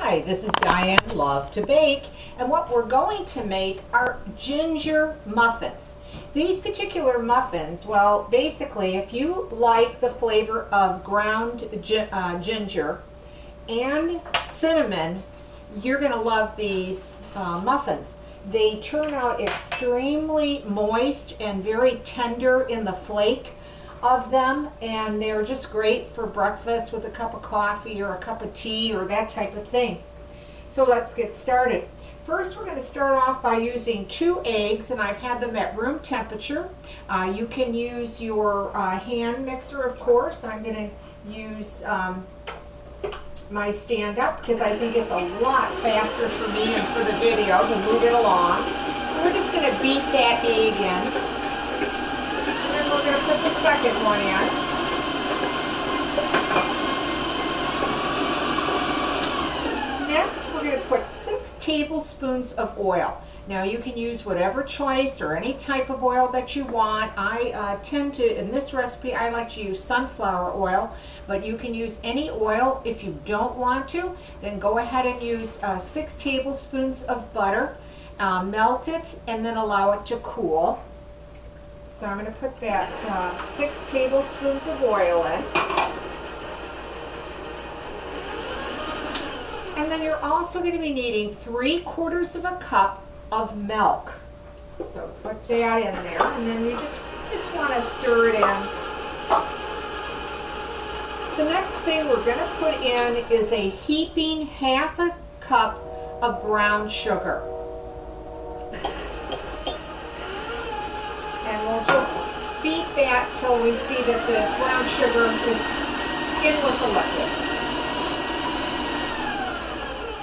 Hi, this is Diane Lovetobake, and what we're going to make are ginger muffins. These particular muffins, well, basically, if you like the flavor of ground ginger and cinnamon, you're going to love these muffins. They turn out extremely moist and very tender in the flake of them, and they're just great for breakfast with a cup of coffee or a cup of tea or that type of thing. So let's get started. First, we're going to start off by using 2 eggs, and I've had them at room temperature. You can use your hand mixer, of course. I'm going to use my stand-up because I think it's a lot faster for me and for the video to move it along. We're just going to beat that egg in. We're going to put the second one in. Next, we're going to put 6 tablespoons of oil. Now, you can use whatever choice or any type of oil that you want. I tend to, in this recipe, I like to use sunflower oil, but you can use any oil. If you don't want to, then go ahead and use 6 tablespoons of butter. Melt it and then allow it to cool. So I'm going to put that 6 tablespoons of oil in. And then you're also going to be needing 3/4 of a cup of milk. So put that in there, and then you just want to stir it in. The next thing we're going to put in is a heaping 1/2 cup of brown sugar. And we'll just beat that till we see that the brown sugar is in with the liquid.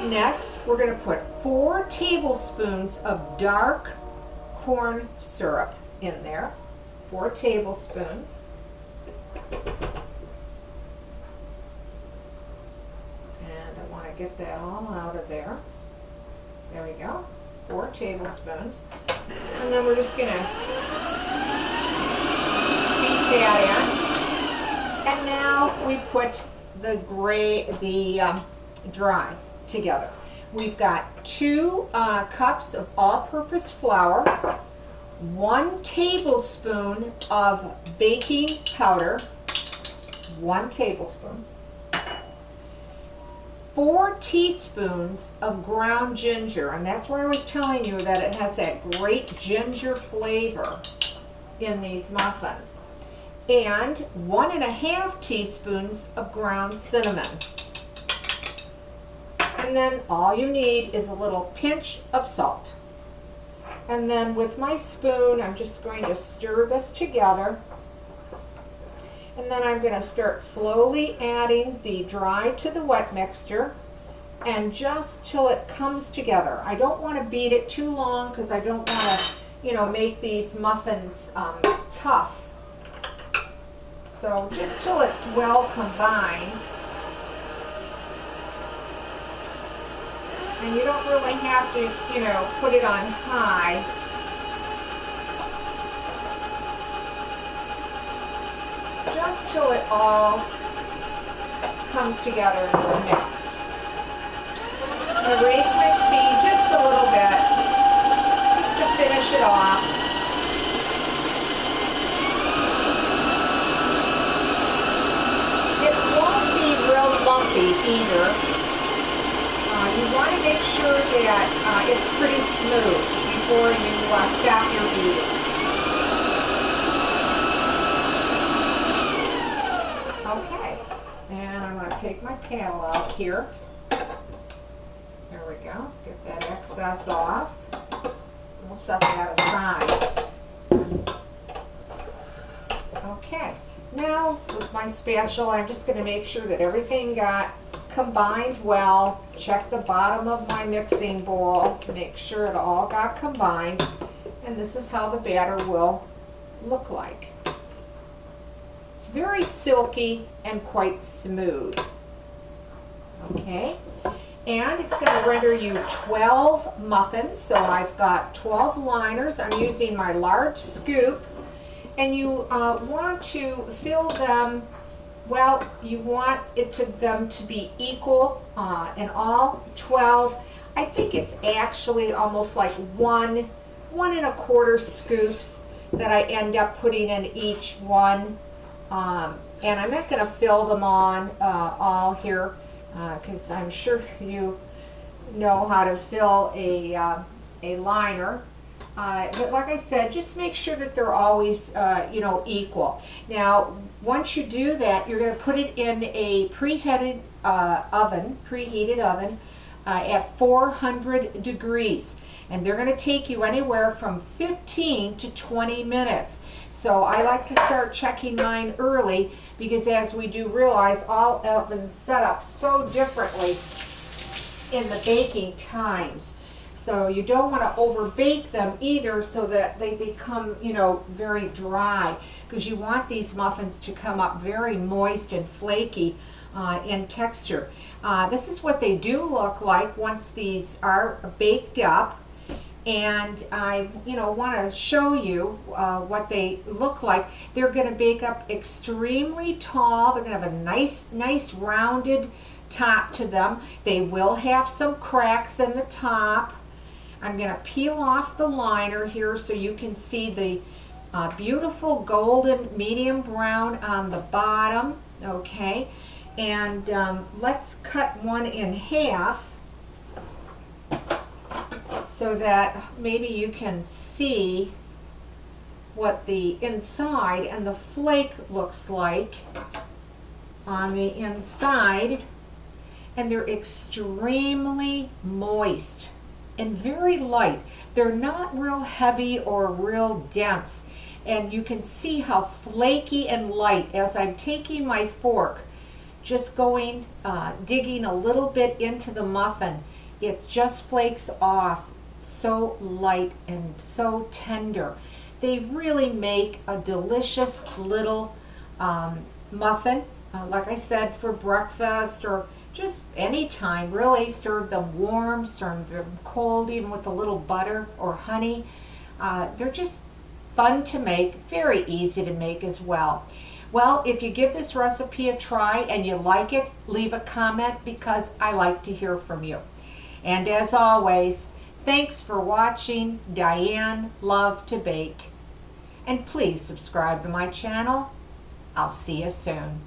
Next, we're going to put 4 tablespoons of dark corn syrup in there. 4 tablespoons. And I want to get that all out of there. There we go. 4 tablespoons. And then we're just going to that in. And now we put the dry together. We've got 2 cups of all-purpose flour, 1 tablespoon of baking powder, 1 tablespoon, 4 teaspoons of ground ginger, and that's why I was telling you that it has that great ginger flavor in these muffins. And 1½ teaspoons of ground cinnamon. And then all you need is a little pinch of salt. And then with my spoon, I'm just going to stir this together. And then I'm going to start slowly adding the dry to the wet mixture, and just till it comes together. I don't want to beat it too long because I don't want to, make these muffins tough. So just till it's well combined. And you don't really have to, put it on high. Just till it all comes together and is mixed. I'm going to raise my speed just a little bit, just to finish it off. Lumpy either. You want to make sure that it's pretty smooth before you stop your beating. Okay, and I'm going to take my paddle out here. There we go. Get that excess off. We'll set that aside. Okay. Now, with my spatula, I'm just going to make sure that everything got combined well. Check the bottom of my mixing bowl to make sure it all got combined. And this is how the batter will look like. It's very silky and quite smooth. Okay, and it's going to render you 12 muffins. So I've got 12 liners. I'm using my large scoop. And you want to fill them Well, you want them to be equal in all 12. I think it's actually almost like one and a quarter scoops that I end up putting in each one. And I'm not going to fill them on all here because I'm sure you know how to fill a liner. But like I said, just make sure that they're always, equal. Now, once you do that, you're going to put it in a preheated oven at 400 degrees. And they're going to take you anywhere from 15 to 20 minutes. So I like to start checking mine early because, as we do realize, all ovens set up so differently in the baking times. So you don't want to over bake them either so that they become, very dry, because you want these muffins to come up very moist and flaky in texture. This is what they do look like once these are baked up. And I, want to show you what they look like. They're going to bake up extremely tall. They're going to have a nice rounded top to them. They will have some cracks in the top. I'm going to peel off the liner here so you can see the beautiful golden medium brown on the bottom. Okay, and let's cut one in half so that maybe you can see what the inside and the flake looks like on the inside. And they're extremely moist and very light. They're not real heavy or real dense. And you can see how flaky and light as I'm taking my fork, just going, digging a little bit into the muffin. It just flakes off. So light and so tender. They really make a delicious little muffin, like I said, for breakfast or just any time, really. Serve them warm, serve them cold, even with a little butter or honey. They're just fun to make, very easy to make as well. Well, if you give this recipe a try and you like it, leave a comment because I like to hear from you. And as always, thanks for watching Diane Lovetobake. And please subscribe to my channel. I'll see you soon.